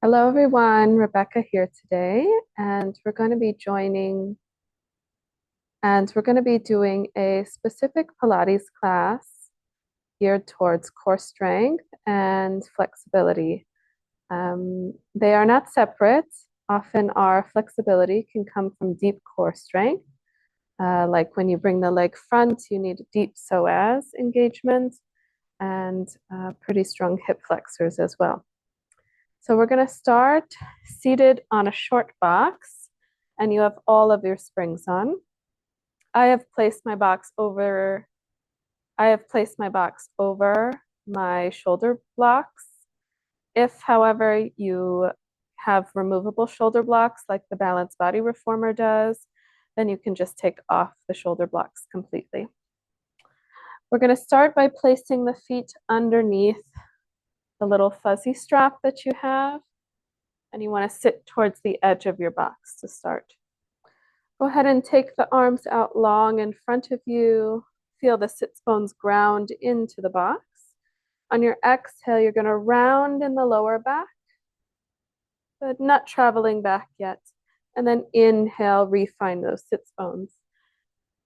Hello everyone, Rebekah here today, and we're going to be doing a specific Pilates class geared towards core strength and flexibility. They are not separate. Often our flexibility can come from deep core strength. Like when you bring the leg front, you need a deep psoas engagement and pretty strong hip flexors as well. So we're going to start seated on a short box, and you have all of your springs on. I have placed my box over my shoulder blocks. If, however, you have removable shoulder blocks like the Balanced Body Reformer does, then you can just take off the shoulder blocks completely. We're going to start by placing the feet underneath the little fuzzy strap that you have, and you want to sit towards the edge of your box to start. Go ahead and take the arms out long in front of you. Feel the sits bones ground into the box. On your exhale, you're going to round in the lower back. Good, not traveling back yet. And then inhale, refine those sits bones.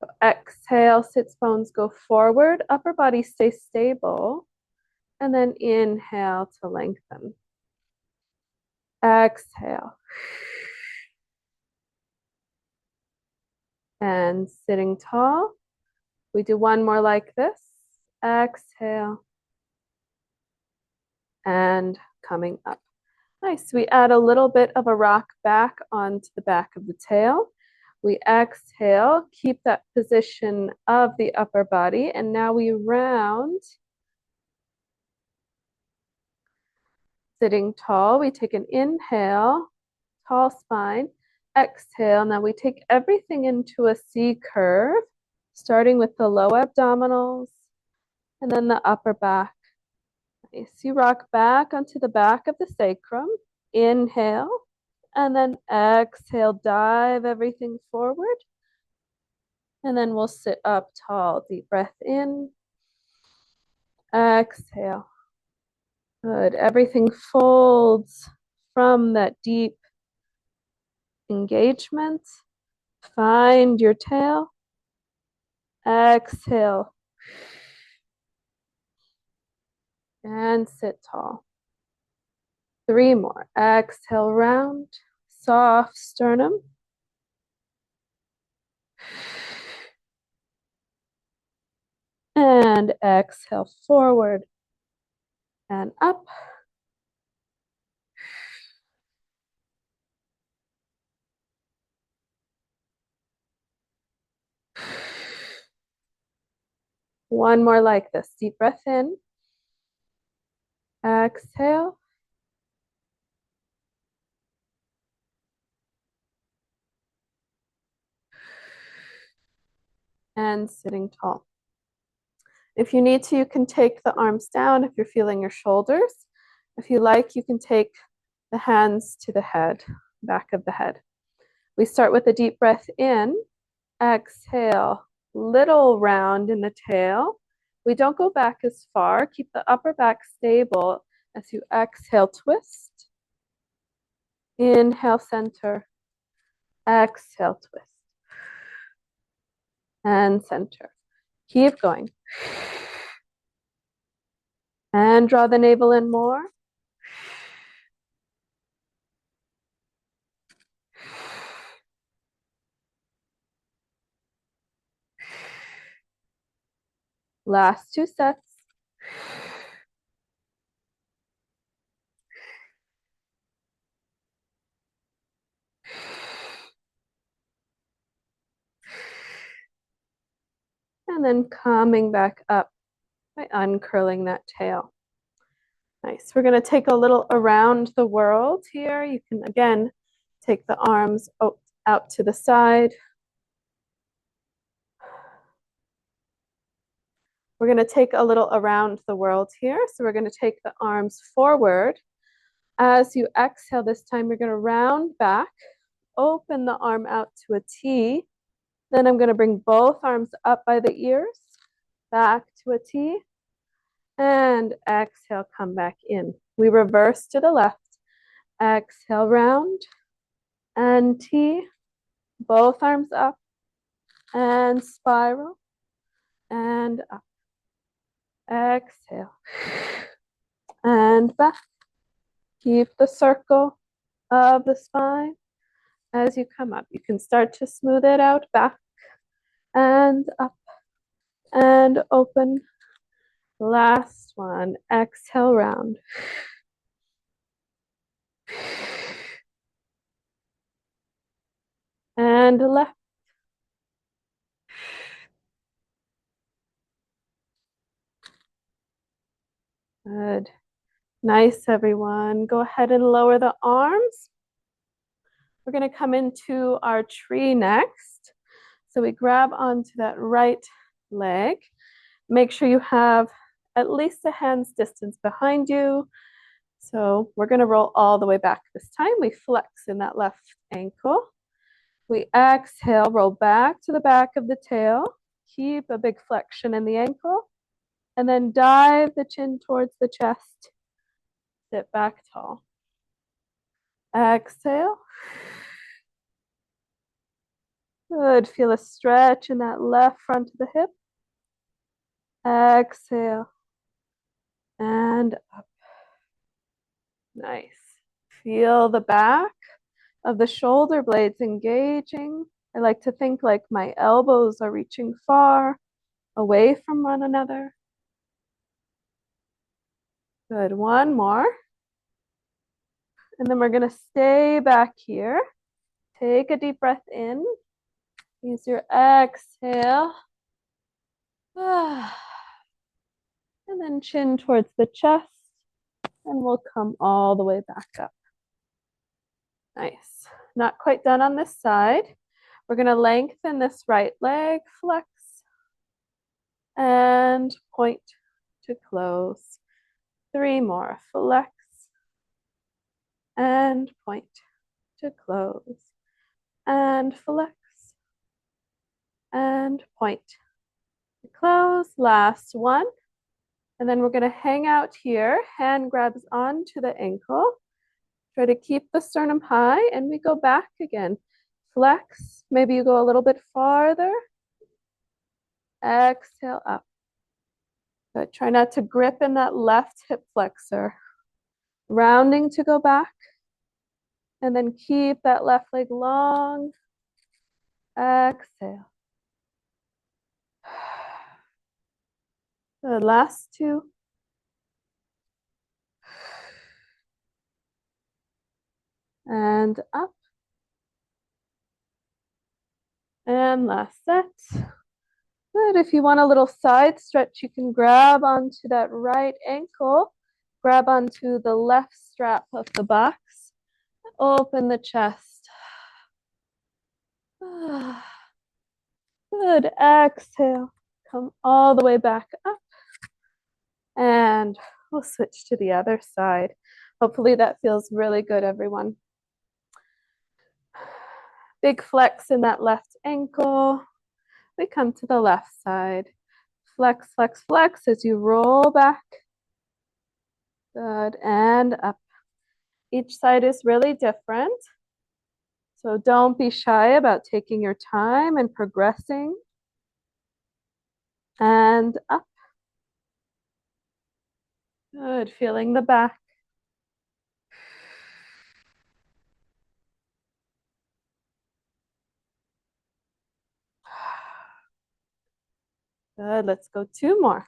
So exhale, sits bones go forward, upper body stay stable. And then inhale to lengthen. Exhale. And sitting tall. We do one more like this. Exhale. And coming up. Nice. We add a little bit of a rock back onto the back of the tail. We exhale, keep that position of the upper body, and now we round. Sitting tall, we take an inhale, tall spine. Exhale, now we take everything into a C curve, starting with the low abdominals and then the upper back. Nice. You rock back onto the back of the sacrum. Inhale, and then exhale, dive everything forward. And then we'll sit up tall. Deep breath in. Exhale. Good. Everything folds from that deep engagement. Find your tail. Exhale. And sit tall. 3 more. Exhale, round. Soft sternum. And exhale, forward and up. One more like this. Deep breath in. Exhale. And sitting tall. If you need to, you can take the arms down if you're feeling your shoulders. If you like, you can take the hands to the head, back of the head. We start with a deep breath in. Exhale, little round in the tail. We don't go back as far. Keep the upper back stable as you exhale, twist. Inhale, center. Exhale, twist. And center. Keep going. And draw the navel in more. Last 2 sets. And then coming back up by uncurling that tail. Nice. We're going to take a little around the world here. You can, again, take the arms out to the side. We're going to take a little around the world here. So we're going to take the arms forward. As you exhale this time, you're going to round back, open the arm out to a T. Then I'm going to bring both arms up by the ears, back to a T. And exhale, come back in. We reverse to the left. Exhale, round and T. Both arms up and spiral and up. Exhale and back. Keep the circle of the spine as you come up. You can start to smooth it out, back and up and open. Last one. Exhale, round. And left. Good. Nice, everyone. Go ahead and lower the arms. We're going to come into our tree next. So we grab onto that right leg. Make sure you have at least a hand's distance behind you. So we're going to roll all the way back this time. We flex in that left ankle. We exhale, roll back to the back of the tail. Keep a big flexion in the ankle. And then dive the chin towards the chest. Sit back tall. Exhale. Good. Feel a stretch in that left front of the hip. Exhale. And up. Nice. Feel the back of the shoulder blades engaging. I like to think like my elbows are reaching far away from one another. Good. One more. And then we're going to stay back here. Take a deep breath in. Use your exhale. And then chin towards the chest. And we'll come all the way back up. Nice. Not quite done on this side. We're going to lengthen this right leg, flex, and point to close. 3 more. Flex and point to close. And flex and point to close. Last one. And then we're going to hang out here. Hand grabs onto the ankle. Try to keep the sternum high, and we go back again. Flex. Maybe you go a little bit farther. Exhale up. Good. Try not to grip in that left hip flexor. Rounding to go back. And then keep that left leg long. Exhale. The last 2. And up. And last set. Good. If you want a little side stretch, you can grab onto that right ankle. Grab onto the left strap of the box. Open the chest. Good. Exhale. Come all the way back up. And we'll switch to the other side. Hopefully that feels really good, everyone. Big flex in that left ankle. We come to the left side. Flex, flex, flex as you roll back. Good. And up. Each side is really different. So don't be shy about taking your time and progressing. And up. Good. Feeling the back. Good. Let's go 2 more.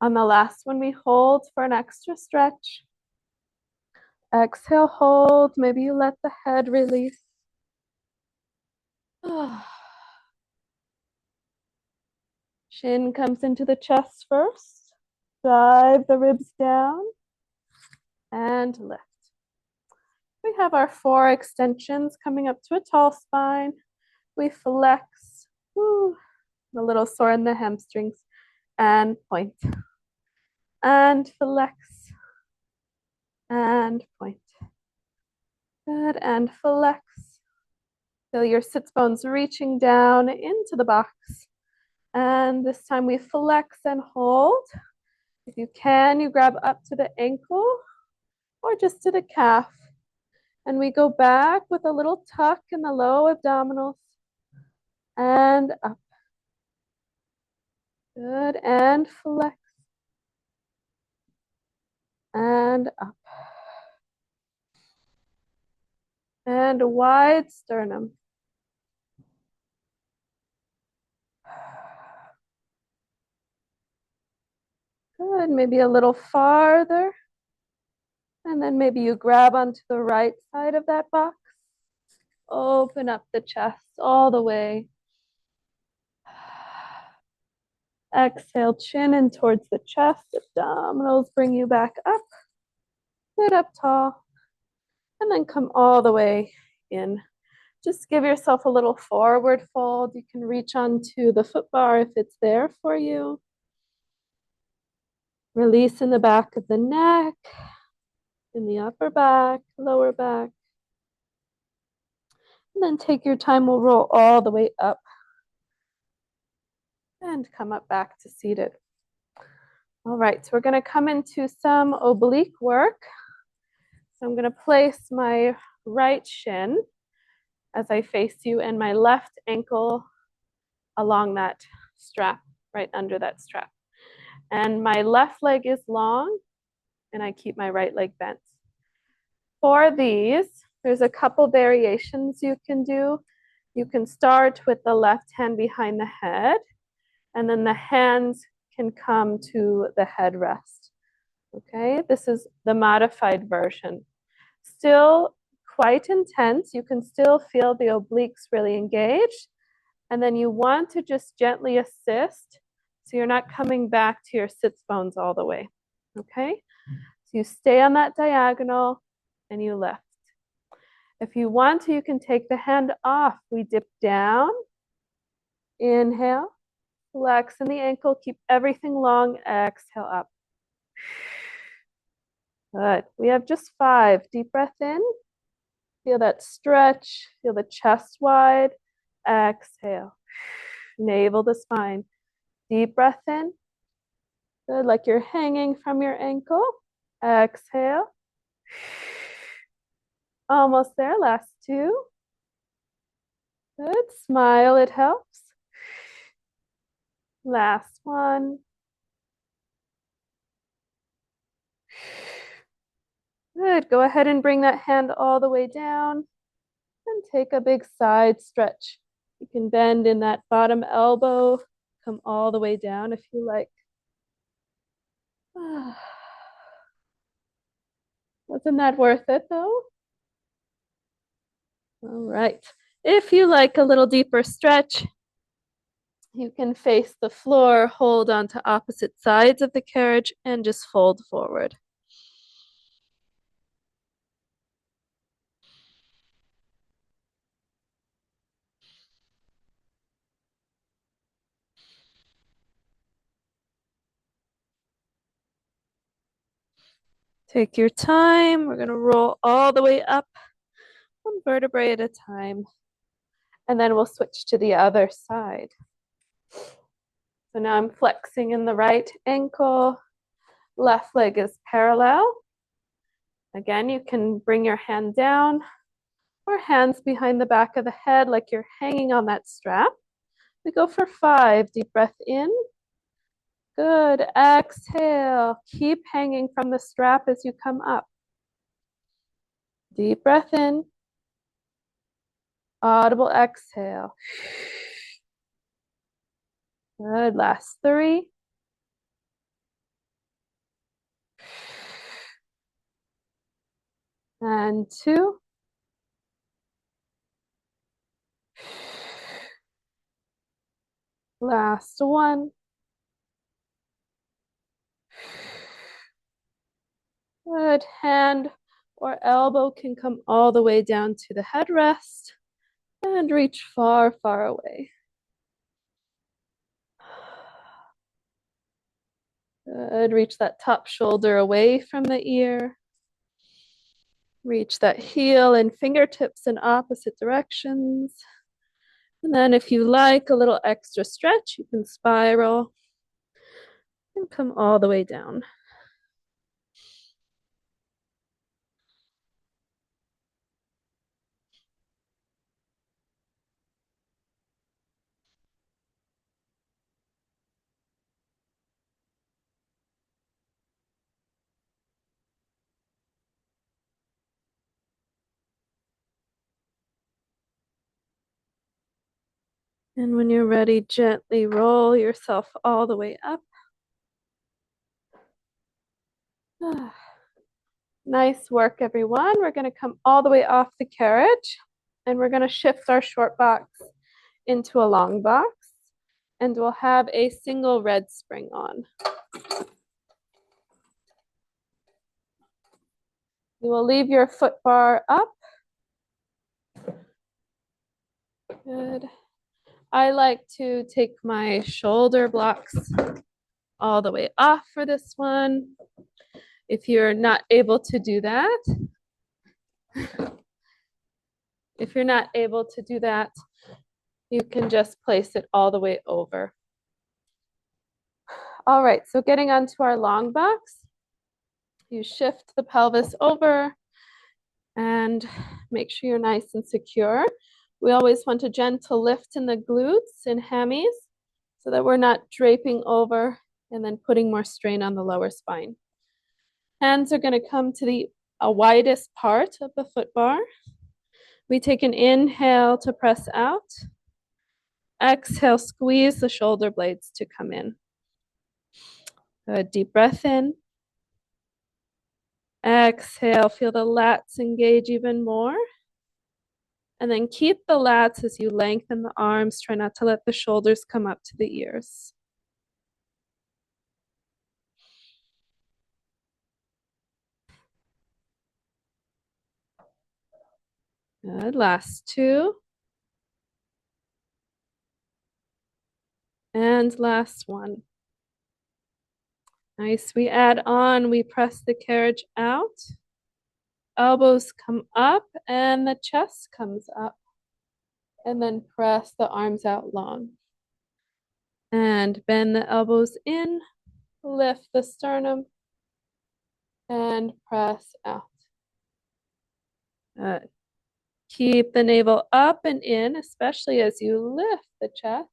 On the last one, we hold for an extra stretch. Exhale, hold. Maybe you let the head release. Chin comes into the chest first. Dive the ribs down and lift. We have our 4 extensions coming up to a tall spine. We flex. Woo. A little sore in the hamstrings. And point. And flex. And point. Good. And flex. Feel your sits bones reaching down into the box. And this time we flex and hold. If you can, you grab up to the ankle or just to the calf. And we go back with a little tuck in the low abdominals and up. Good, and flex and up. And a wide sternum. Good, maybe a little farther. And then maybe you grab onto the right side of that box. Open up the chest all the way. Exhale, chin in towards the chest. Abdominals bring you back up. Sit up tall. And then come all the way in. Just give yourself a little forward fold. You can reach onto the foot bar if it's there for you. Release in the back of the neck, in the upper back, lower back. And then take your time. We'll roll all the way up and come up back to seated. All right, so we're going to come into some oblique work. So I'm going to place my right shin as I face you and my left ankle along that strap, right under that strap. And my left leg is long and I keep my right leg bent. For these, there's a couple variations you can do. You can start with the left hand behind the head, and then the hands can come to the headrest. Okay, this is the modified version. Still quite intense. You can still feel the obliques really engaged. And then you want to just gently assist so you're not coming back to your sits bones all the way. Okay, so you stay on that diagonal and you lift. If you want to, you can take the hand off. We dip down. Inhale. Flex in the ankle. Keep everything long. Exhale up. Good. We have just 5. Deep breath in. Feel that stretch. Feel the chest wide. Exhale. Navel to spine. Deep breath in. Good. Like you're hanging from your ankle. Exhale. Almost there. Last 2. Good. Smile. It helps. Last 1. Good. Go ahead and bring that hand all the way down and take a big side stretch. You can bend in that bottom elbow, come all the way down if you like. Wasn't that worth it though? All right. If you like a little deeper stretch, you can face the floor, hold on to opposite sides of the carriage, and just fold forward. Take your time. We're going to roll all the way up, one vertebrae at a time. And then we'll switch to the other side. So now I'm flexing in the right ankle. Left leg is parallel. Again, you can bring your hand down or hands behind the back of the head like you're hanging on that strap. We go for 5. Deep breath in. Good. Exhale. Keep hanging from the strap as you come up. Deep breath in. Audible exhale. Good. Last 3. And 2. Last 1. Good. Hand or elbow can come all the way down to the headrest and reach far, far away. Good. Reach that top shoulder away from the ear. Reach that heel and fingertips in opposite directions. And then if you like a little extra stretch, you can spiral and come all the way down. And when you're ready, gently roll yourself all the way up. Nice work, everyone. We're going to come all the way off the carriage and we're going to shift our short box into a long box and we'll have a single red spring on. You will leave your foot bar up. Good. I like to take my shoulder blocks all the way off for this one. If you're not able to do that, you can just place it all the way over. All right, so getting onto our long box, you shift the pelvis over and make sure you're nice and secure. We always want a gentle lift in the glutes and hammies so that we're not draping over and then putting more strain on the lower spine. Hands are going to come to the widest part of the foot bar. We take an inhale to press out. Exhale, squeeze the shoulder blades to come in. Good, deep breath in. Exhale, feel the lats engage even more. And then keep the lats as you lengthen the arms. Try not to let the shoulders come up to the ears. Good, last two. And last one. Nice, we add on, we press the carriage out. Elbows come up and the chest comes up. And then press the arms out long. And bend the elbows in, lift the sternum, and press out. Good. Keep the navel up and in, especially as you lift the chest.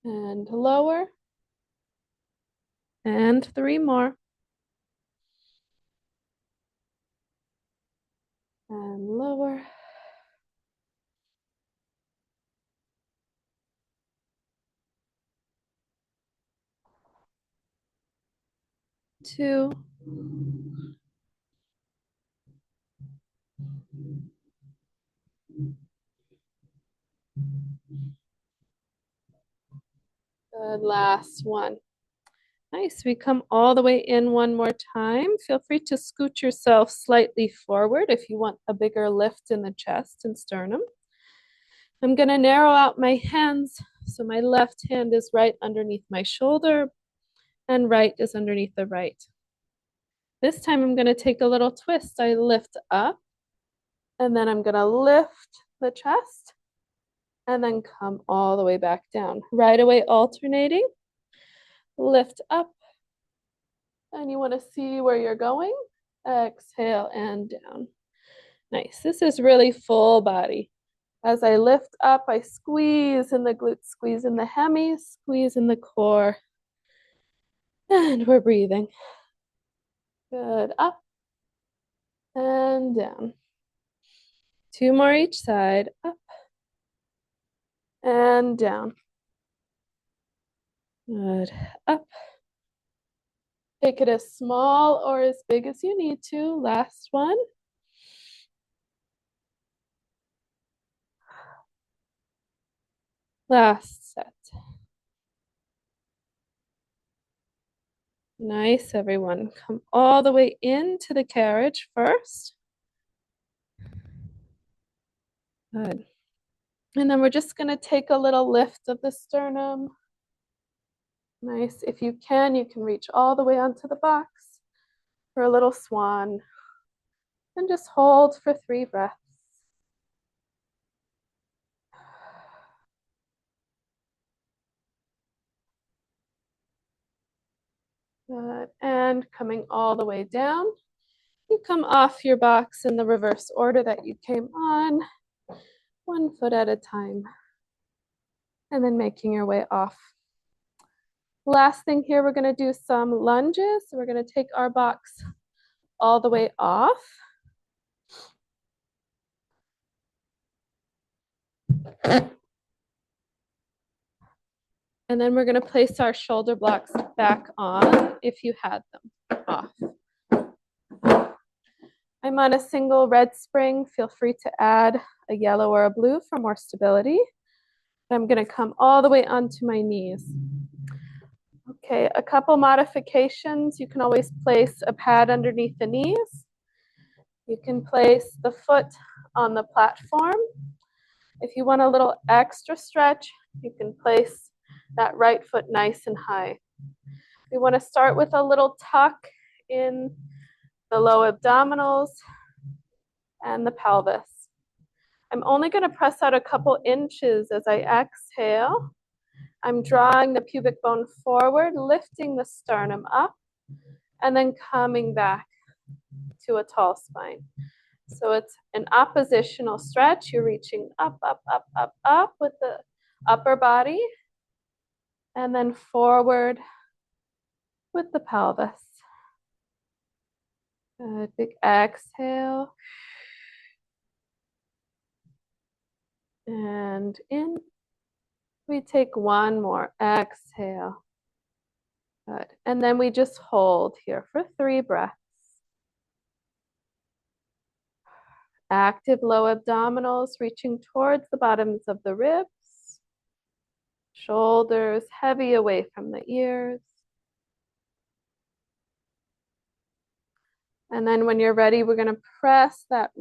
And lower. And three more. And lower. Two. Good, last one. Nice, we come all the way in one more time. Feel free to scoot yourself slightly forward if you want a bigger lift in the chest and sternum. I'm going to narrow out my hands. So my left hand is right underneath my shoulder and right is underneath the right. This time I'm going to take a little twist. I lift up and then I'm going to lift the chest and then come all the way back down. Right away alternating. Lift up. And you want to see where you're going. Exhale and down. Nice. This is really full body. As I lift up, I squeeze in the glutes, squeeze in the hammies, squeeze in the core. And we're breathing. Good. Up and down. Two more each side. Up and down. Good. Up. Take it as small or as big as you need to. Last one. Last set. Nice, everyone. Come all the way into the carriage first. Good. And then we're just going to take a little lift of the sternum. Nice. If you can reach all the way onto the box for a little swan. And just hold for 3 breaths. Good. And coming all the way down, you come off your box in the reverse order that you came on, 1 foot at a time, and then making your way off. Last thing here, we're going to do some lunges. We're going to take our box all the way off. And then we're going to place our shoulder blocks back on if you had them off. I'm on a single red spring. Feel free to add a yellow or a blue for more stability. I'm going to come all the way onto my knees. Okay, a couple modifications. You can always place a pad underneath the knees. You can place the foot on the platform. If you want a little extra stretch, you can place that right foot nice and high. We want to start with a little tuck in the low abdominals and the pelvis. I'm only going to press out a couple inches as I exhale. I'm drawing the pubic bone forward, lifting the sternum up, and then coming back to a tall spine. So it's an oppositional stretch. You're reaching up, up, up, up, up with the upper body, and then forward with the pelvis. Good. Big exhale. And in. We take one more exhale. Good. And then we just hold here for 3 breaths. Active low abdominals reaching towards the bottoms of the ribs. Shoulders heavy away from the ears. And then when you're ready, we're going to press that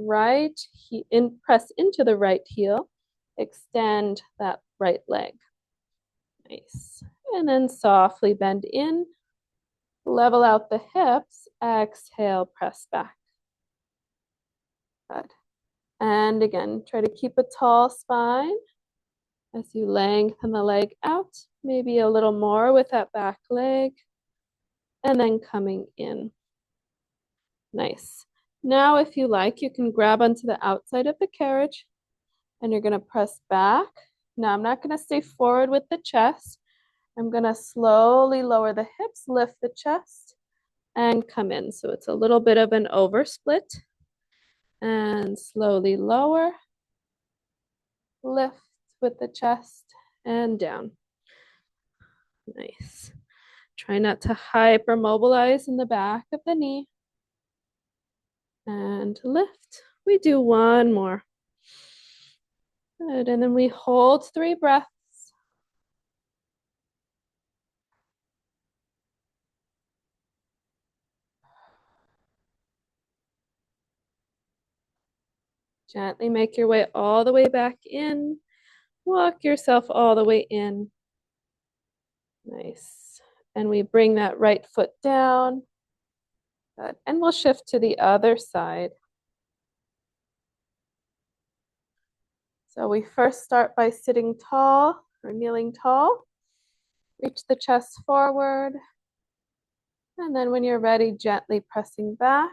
press into the right heel. Extend that right leg. Nice. And then softly bend in. Level out the hips. Exhale, press back. Good. And again, try to keep a tall spine as you lengthen the leg out. Maybe a little more with that back leg. And then coming in. Nice. Now, if you like, you can grab onto the outside of the carriage and you're going to press back. Now, I'm not going to stay forward with the chest. I'm going to slowly lower the hips, lift the chest, and come in. So it's a little bit of an oversplit. And slowly lower, lift with the chest, and down. Nice. Try not to hypermobilize in the back of the knee. And lift. We do one more. Good. And then we hold 3 breaths. Gently make your way all the way back in. Walk yourself all the way in. Nice. And we bring that right foot down. Good. And we'll shift to the other side. So we first start by sitting tall or kneeling tall. Reach the chest forward. And then when you're ready, gently pressing back.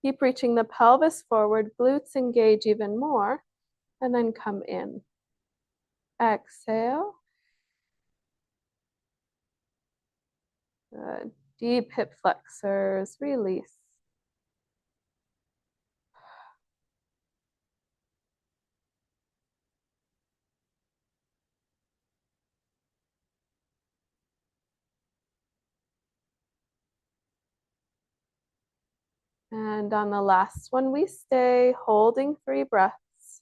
Keep reaching the pelvis forward, glutes engage even more, and then come in. Exhale. Good. Deep hip flexors, release. And on the last one, we stay holding 3 breaths.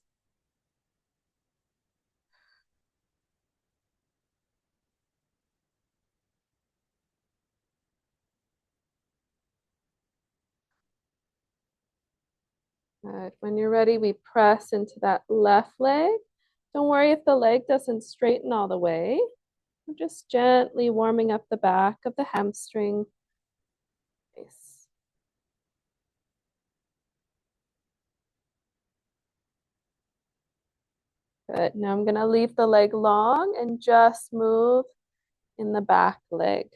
Good. When you're ready, we press into that left leg. Don't worry if the leg doesn't straighten all the way. We're just gently warming up the back of the hamstring. Nice. Good. Now I'm going to leave the leg long and just move in the back leg.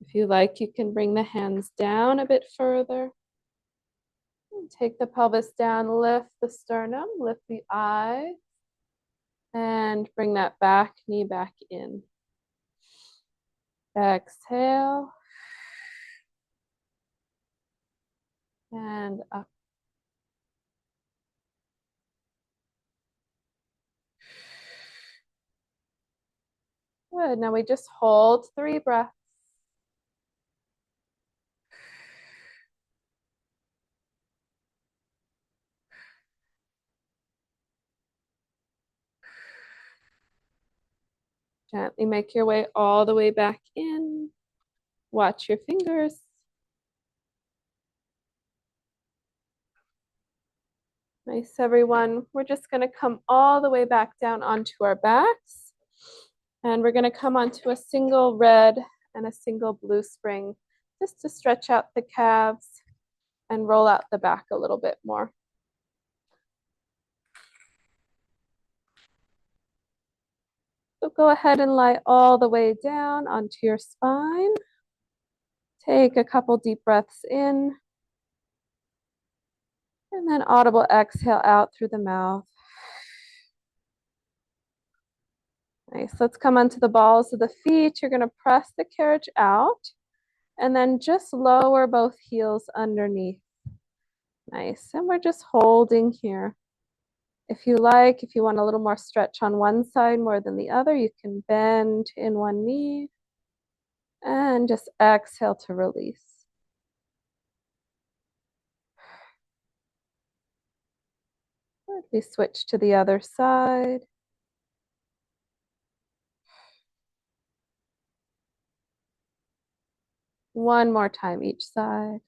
If you like, you can bring the hands down a bit further. Take the pelvis down, lift the sternum, lift the eye, and bring that back knee back in. Exhale. And up. Good. Now we just hold 3 breaths. Gently make your way all the way back in. Watch your fingers. Nice, everyone. We're just going to come all the way back down onto our backs. And we're going to come onto a single red and a single blue spring just to stretch out the calves and roll out the back a little bit more. So go ahead and lie all the way down onto your spine. Take a couple deep breaths in. And then audible exhale out through the mouth. Nice. Let's come onto the balls of the feet. You're going to press the carriage out and then just lower both heels underneath. Nice. And we're just holding here. If you like, if you want a little more stretch on one side more than the other, you can bend in one knee and just exhale to release. We switch to the other side. One more time each side.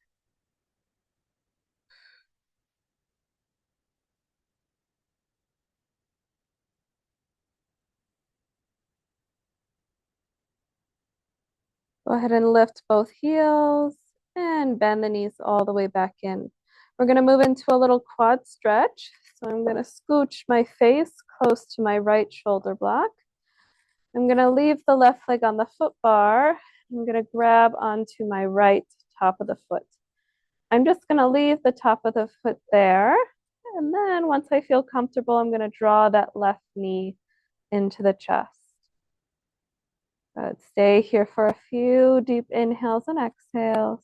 Go ahead and lift both heels and bend the knees all the way back in. We're going to move into a little quad stretch. So I'm going to scooch my face close to my right shoulder block. I'm going to leave the left leg on the foot bar. I'm going to grab onto my right top of the foot. I'm just going to leave the top of the foot there. And then once I feel comfortable, I'm going to draw that left knee into the chest. Good. Stay here for a few deep inhales and exhales.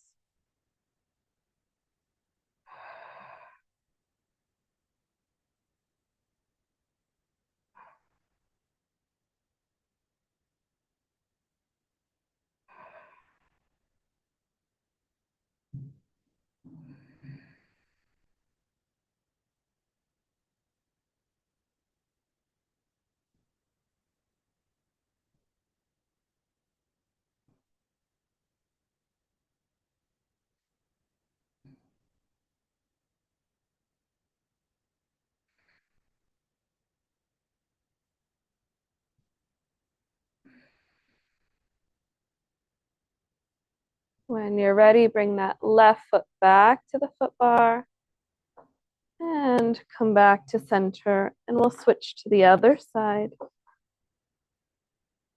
When you're ready, bring that left foot back to the foot bar and come back to center, and we'll switch to the other side.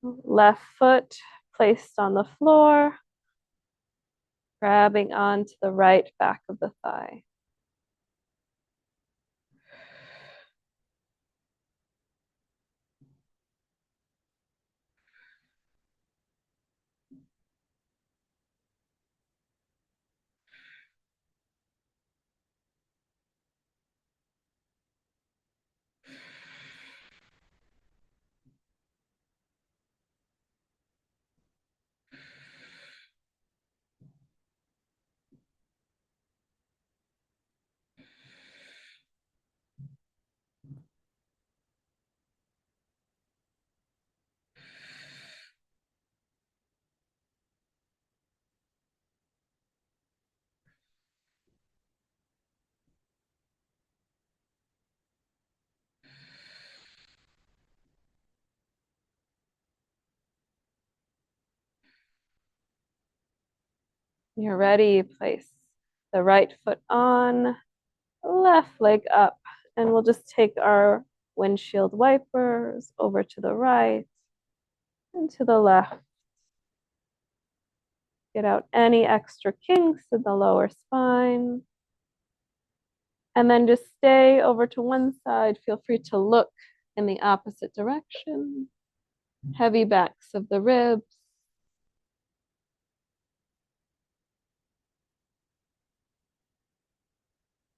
Left foot placed on the floor, grabbing onto the right back of the thigh. You're ready, place the right foot on, left leg up, and we'll just take our windshield wipers over to the right and to the left. Get out any extra kinks in the lower spine. And then just stay over to one side. Feel free to look in the opposite direction. Heavy backs of the ribs.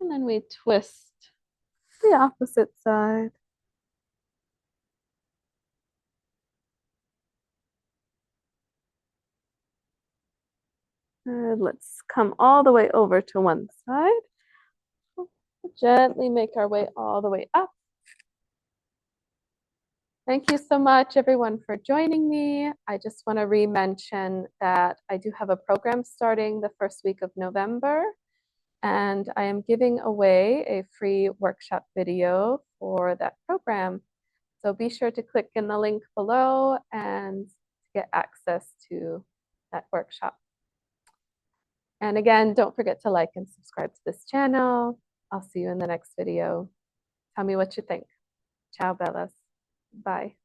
And then we twist the opposite side. And let's come all the way over to one side. Gently make our way all the way up. Thank you so much, everyone, for joining me. I just want to re-mention that I do have a program starting the first week of November, and I am giving away a free workshop video for that program. So be sure to click in the link below and get access to that workshop. And again, don't forget to like and subscribe to this channel. I'll see you in the next video. Tell me what you think. Ciao, Bellas. Bye.